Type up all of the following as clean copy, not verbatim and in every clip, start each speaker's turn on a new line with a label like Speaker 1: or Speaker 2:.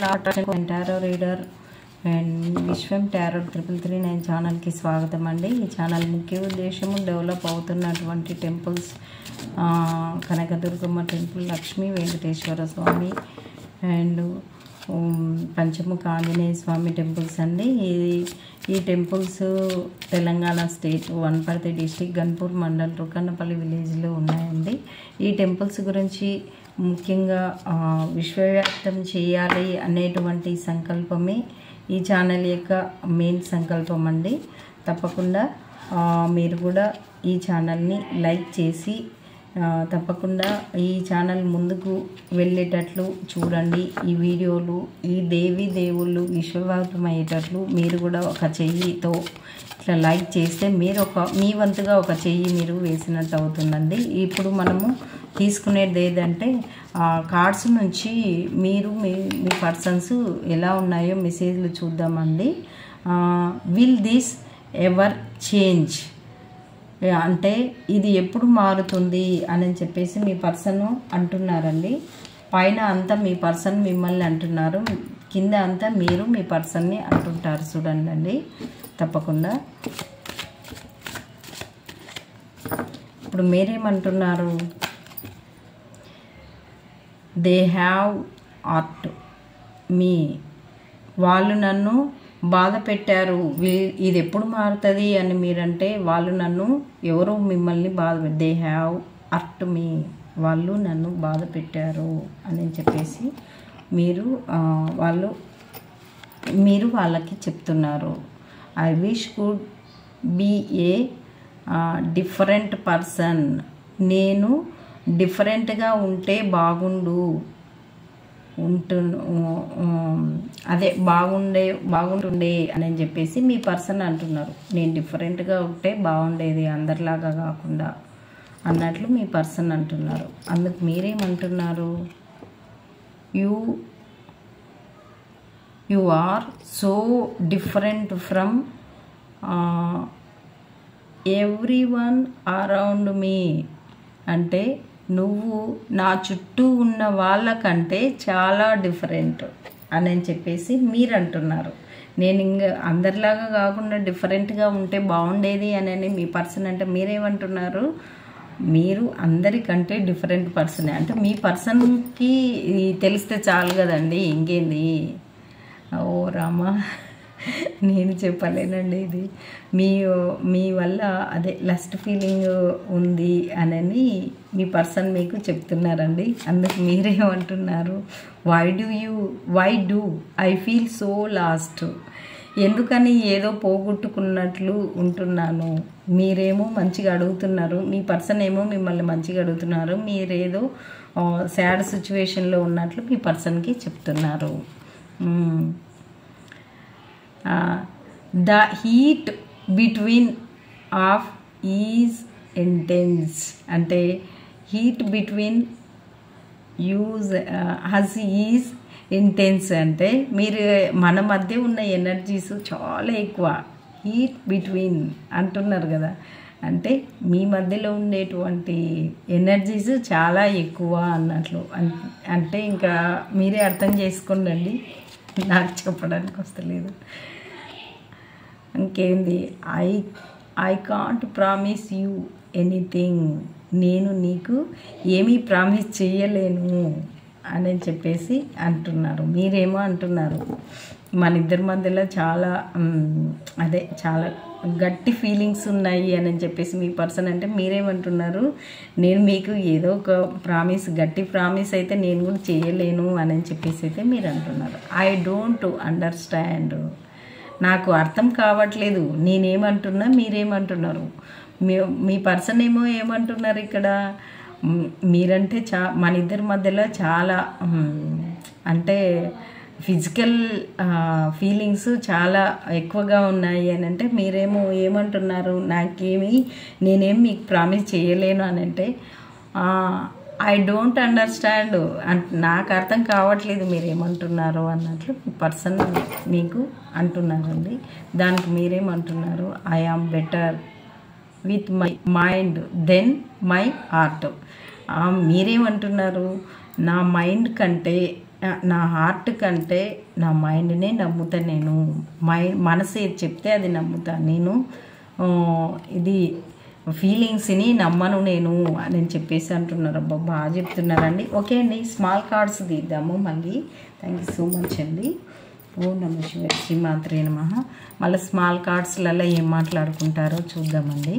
Speaker 1: Tarot reader and Vishwam tarot 3339 ఛానల్కి స్వాగతం అండి. ఈ ఛానల్ ముఖ్య ఉద్దేశము డెవలప్ అవుతున్నటువంటి temples, Kanakadurgamma temple, Lakshmi Venkateswara Swamy and Panchamukha Anjaneya Swamy temples అండి. ఈ temples Telangana state Wanaparthy district Ganpur mandal Rukannapalli విలేజ్లో ఉన్నాయండి. ఈ టెంపుల్స్ గురించి ముఖ్యంగా విశ్వవ్యాప్తం చేయాలి అనేటువంటి సంకల్పమే ఈ ఛానల్ యొక్క మెయిన్ సంకల్పం అండి. తప్పకుండా మీరు కూడా ఈ ఛానల్ని లైక్ చేసి తప్పకుండా ఈ ఛానల్ ముందుకు వెళ్ళేటట్లు చూడండి. ఈ వీడియోలు ఈ దేవుళ్ళు విశ్వవ్యాప్తం అయ్యేటట్లు మీరు కూడా ఒక చెయ్యితో ఇట్లా లైక్ చేస్తే మీరు మీ వంతుగా ఒక చెయ్యి మీరు వేసినట్టు అవుతుందండి. ఇప్పుడు మనము తీసుకునేది ఏదంటే కార్డ్స్ నుంచి మీరు మీ పర్సన్స్ ఎలా ఉన్నాయో మెసేజ్లు చూద్దామండి. విల్ దిస్ ఎవర్ చేంజ్ అంటే ఇది ఎప్పుడు మారుతుంది అని చెప్పేసి మీ పర్సన్ అంటున్నారండి. పైన అంతా మీ పర్సన్ మిమ్మల్ని అంటున్నారు, కింద అంతా మీరు మీ పర్సన్ని అంటుంటారు. చూడండి తప్పకుండా. ఇప్పుడు మీరేమంటున్నారు? దే హ్యావ్ ఆర్ట్ మీ, వాళ్ళు నన్ను బాధ పెట్టారు, ఇది ఎప్పుడు మారుతుంది అని మీరంటే వాళ్ళు నన్ను ఎవరో మిమ్మల్ని దే హ్యావ్ హర్ట్ మీ, వాళ్ళు నన్ను బాధ పెట్టారు అని చెప్పేసి మీరు వాళ్ళకి చెప్తున్నారు. I wish could be a different person, నేను డిఫరెంట్గా ఉంటే అదే బాగుంటుండే అని చెప్పేసి మీ పర్సన్ అంటున్నారు. నేను డిఫరెంట్గా ఉంటే బాగుండేది, అందరిలాగా కాకుండా అన్నట్లు మీ పర్సన్ అంటున్నారు. అందుకు మీరేమంటున్నారు? You are so different from everyone around me, అంటే నువ్వు నా చుట్టూ ఉన్న వాళ్ళకంటే చాలా డిఫరెంట్ అని చెప్పేసి మీరు అంటున్నారు. నేను ఇంకా అందరిలాగా కాకుండా డిఫరెంట్గా ఉంటే బాగుండేది అని మీ పర్సన్ అంటే మీరేమంటున్నారు? మీరు అందరికంటే డిఫరెంట్ పర్సనే, అంటే మీ పర్సన్కి తెలిస్తే చాలు కదండి, ఇంకేంది. ఓ రామా, నేను చెప్పలేనండి. ఇది మీ వల్ల అదే లస్ట్ ఫీలింగ్ ఉంది అని మీ పర్సన్ మీకు చెప్తున్నారండి. అందుకు మీరేమంటున్నారు? Why do I feel so lost, ఎందుకని ఏదో పోగొట్టుకున్నట్లు ఉంటున్నాను. మీరేమో మంచిగా అడుగుతున్నారు, మీ పర్సన్ ఏమో మిమ్మల్ని మంచిగా అడుగుతున్నారు, మీరేదో సాడ్ సిచ్యువేషన్లో ఉన్నట్లు మీ పర్సన్కి చెప్తున్నారు. The heat between of is intense, అంటే హీట్ బిట్వీన్ హజ్ ఈజ్ ఇంటెన్స్, అంటే మన మధ్య ఉన్న ఎనర్జీస్ చాలా ఎక్కువ. హీట్ బిట్వీన్ అంటున్నారు కదా, అంటే మీ మధ్యలో ఉండేటువంటి ఎనర్జీస్ చాలా ఎక్కువ అన్నట్లు. అంటే ఇంకా మీరే అర్థం చేసుకోండి, నాకు చెప్పడానికి వస్తలేదు. ఇంకేంది? I can't promise you anything, నేను నీకు ఏమీ ప్రామిస్ చేయలేను అని చెప్పేసి అంటున్నారు. మీరేమో అంటున్నారు మన ఇద్దరి మధ్యలో చాలా చాలా గట్టి ఫీలింగ్స్ ఉన్నాయి అని చెప్పేసి మీ పర్సన్ అంటే మీరేమంటున్నారు? నేను మీకు ఏదో ఒక గట్టి ప్రామిస్ అయితే నేను కూడా చేయలేను అని చెప్పేసి అయితే మీరు అంటున్నారు. ఐ డోంట్ అండర్స్టాండ్, నాకు అర్థం కావట్లేదు, నేనేమంటున్నా మీరేమంటున్నారు. మీ పర్సన్ ఏమంటున్నారు ఇక్కడ? మీరంటే మన ఇద్దరి మధ్యలో చాలా అంటే ఫిజికల్ ఫీలింగ్స్ చాలా ఎక్కువగా ఉన్నాయి అని అంటే మీరేమో ఏమంటున్నారు? నేనేం మీకు ప్రామిస్ చేయలేను అని అంటే ఐ డోంట్ అండర్స్టాండ్, నాకు అర్థం కావట్లేదు మీరేమంటున్నారు అన్నట్లు మీ పర్సన్ మీకు అంటున్నారండి. దానికి మీరేమంటున్నారు? I am better with my mind then my heart. మీరేమంటున్నారు? నా మైండ్ కంటే నా హార్ట్ కంటే నా మైండ్నే నమ్ముతా. నేను మనసు ఏది చెప్తే అది నమ్ముతా. నేను ఇది ఫీలింగ్స్ని నమ్మను నేను అని చెప్పేసి అంటున్నారు. అబ్బా బాగా చెప్తున్నారండి. ఓకే అండి, స్మాల్ కార్డ్స్ తీద్దాము మళ్ళీ. థ్యాంక్ యూ సో మచ్ అండి. ఓం నమః శివాయ, శ్రీమాత్రే నమః. మళ్ళీ స్మాల్ కార్డ్స్లలో ఏం మాట్లాడుకుంటారో చూద్దామండి.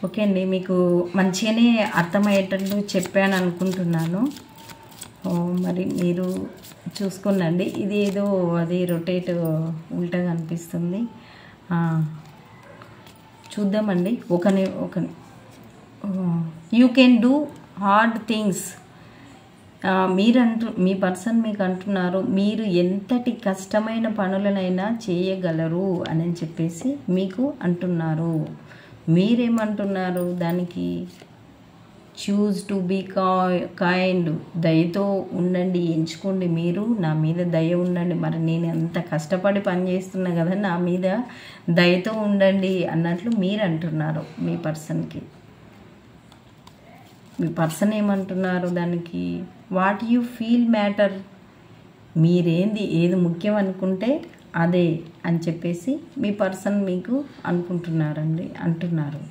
Speaker 1: ఓకే అండి, మీకు మంచిగానే అర్థమయ్యేటట్టు చెప్పాను అనుకుంటున్నాను. మరి మీరు చూసుకోండి. ఇది ఏదో అది రొటేట్ ఉల్టాగా అనిపిస్తుంది. చూద్దామండి. ఒక you can do hard things. Me person మీకు అంటున్నారు, మీరు ఎంతటి కష్టమైన పనులనైనా చేయగలరు అని చెప్పేసి మీకు అంటున్నారు. మీరేమంటున్నారు దానికి? Choose to be kind. దయతో ఉండండి, ఎంచుకోండి. మీరు నా మీద దయ ఉండండి. మరి నేను ఎంత కష్టపడి పని చేస్తున్నా కదా, నా మీద దయతో ఉండండి అన్నట్లు మీరు అంటున్నారు మీ పర్సన్కి. మీ పర్సన్ ఏమంటున్నారు దానికి? What you feel matter. ఏది ముఖ్యం అనుకుంటే అదే అని చెప్పేసి మీ పర్సన్ మీకు అంటున్నారు.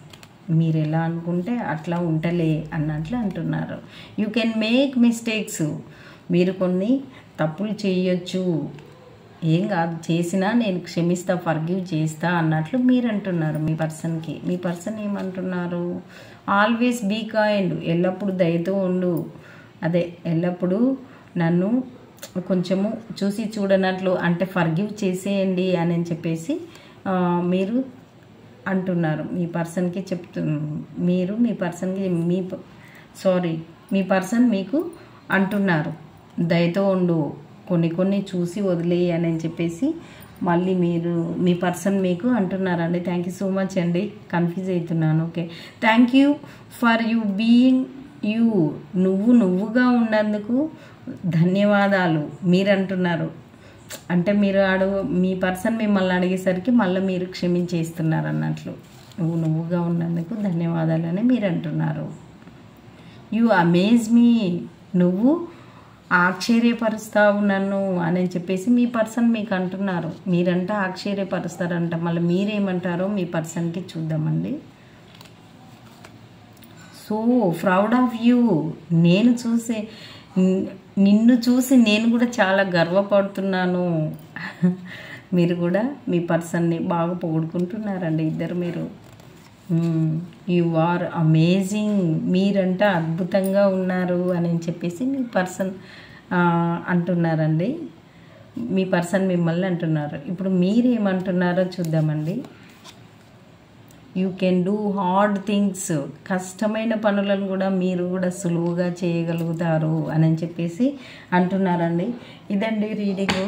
Speaker 1: మీరు ఎలా అనుకుంటే అట్లా ఉంటలే అన్నట్లు అంటున్నారు. You can make mistakes. మీరు కొన్ని తప్పులు చేయొచ్చు, ఏం కాదు, చేసినా నేను క్షమిస్తా, ఫర్గివ్ చేస్తా అన్నట్లు మీరు అంటున్నారు మీ పర్సన్కి. మీ పర్సన్ ఏమంటున్నారు? Always be kind. ఎల్లప్పుడూ దయతో ఉండు. అదే ఎల్లప్పుడూ నన్ను కొంచెము చూసి చూడనట్లు, అంటే ఫర్గివ్ చేసేయండి అని చెప్పేసి మీరు అంటున్నారు మీ పర్సన్కి. మీరు మీ పర్సన్కి మీ పర్సన్ మీకు అంటున్నారు దయతో ఉండు, కొన్ని చూసి వదిలేయి అని చెప్పేసి మళ్ళీ మీ పర్సన్ మీకు అంటున్నారండి. థ్యాంక్ యూ సో మచ్ అండి. కన్ఫ్యూజ్ అవుతున్నాను. Okay, thank you for you being you. నువ్వుగా ఉన్నందుకు ధన్యవాదాలు మీరు అంటున్నారు. అంటే మీ పర్సన్ మిమ్మల్ని అడిగేసరికి మళ్ళీ మీరు క్షమించేస్తున్నారు అన్నట్లు. నువ్వుగా ఉన్నందుకు ధన్యవాదాలని మీరు అంటున్నారు. యు అమేజ్ మీ. నువ్వు ఆశ్చర్యపరుస్తావు నన్ను అని చెప్పేసి మీ పర్సన్ మీకు అంటున్నారు. మీరంట ఆశ్చర్యపరుస్తారంట. మళ్ళీ మీరేమంటారో మీ పర్సన్కి చూద్దామండి. So proud of you. నిన్ను చూసి నేను కూడా చాలా గర్వపడుతున్నాను. మీరు కూడా మీ పర్సన్ని బాగా పొగుడుకుంటున్నారండి ఇద్దరు మీరు. You are amazing. మీరంట అద్భుతంగా ఉన్నారు అని చెప్పేసి మీ పర్సన్ అంటున్నారండి. మీ పర్సన్ మిమ్మల్ని అంటున్నారు. ఇప్పుడు మీరేమంటున్నారో చూద్దామండి. You can do hard things. కష్టమైన పనులను కూడా మీరు కూడా సులువుగా చేయగలుగుతారు అని చెప్పేసి అంటున్నారండి. ఇదండి రీడింగ్.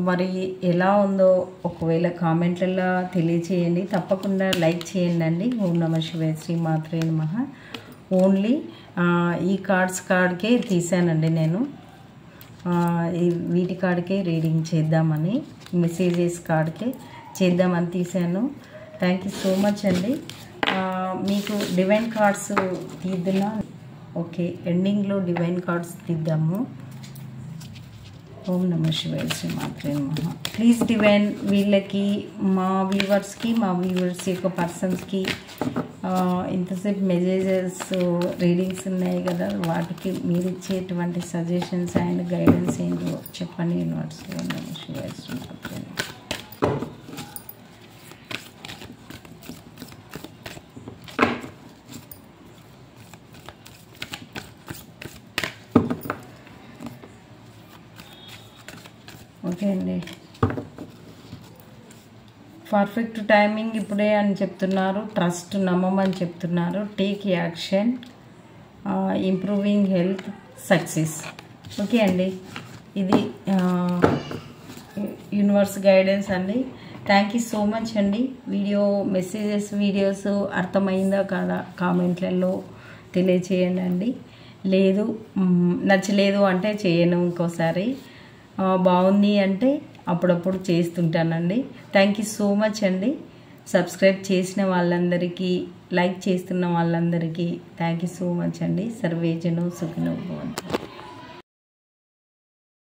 Speaker 1: మరి ఎలా ఉందో ఒకవేళ కామెంట్లలో తెలియచేయండి. తప్పకుండా లైక్ చేయండి. ఓం నమః శివాయ, శ్రీమాత్రే నమః. ఓన్లీ ఈ కార్డ్కే తీసానండి నేను. వీటి కార్డ్కే రీడింగ్ చేద్దామని, మెసేజెస్ కార్డ్కే చేద్దామని తీసాను. థ్యాంక్ యూ సో మచ్ అండి. మీకు డివైన్ కార్డ్స్ తీద్దునా? ఓకే, ఎండింగ్లో డివైన్ కార్డ్స్ తీద్దాము. ఓం నమః శివాయ, శ్రీమాత్రే నమః. ప్లీజ్ డివైన్ వీళ్ళకి, మా వ్యూవర్స్ యొక్క పర్సన్స్కి ఇంతసేపు మెసేజెస్ రీడింగ్స్ ఉన్నాయి కదా, వాటికి మీరు ఇచ్చేటువంటి సజెషన్స్ అండ్ గైడెన్స్ ఏంటో చెప్పండి. యూనివర్స్. ఓం నమః శివాయ, శ్రీమాత్రే నమః. ఓకే అండి. పర్ఫెక్ట్ టైమింగ్ ఇప్పుడే అని చెప్తున్నారు. ట్రస్ట్, నమ్మమని చెప్తున్నారు. Take action, improving health, success. Okay అండి, ఇది యూనివర్స్ గైడెన్స్ అండి. థ్యాంక్ యూ సో మచ్ అండి. వీడియోస్ అర్థమైందా కాదా కామెంట్లలో తెలియచేయండి అండి. నచ్చలేదు అంటే చేయను ఇంకోసారి. బాగుంది అంటే అప్పుడప్పుడు చేస్తుంటానండి. థ్యాంక్ యూ సో మచ్ అండి. సబ్స్క్రైబ్ చేసిన వాళ్ళందరికీ, లైక్ చేస్తున్న వాళ్ళందరికీ థ్యాంక్ యూ సో మచ్ అండి. సర్వే జనో సుఖినో భవంతు.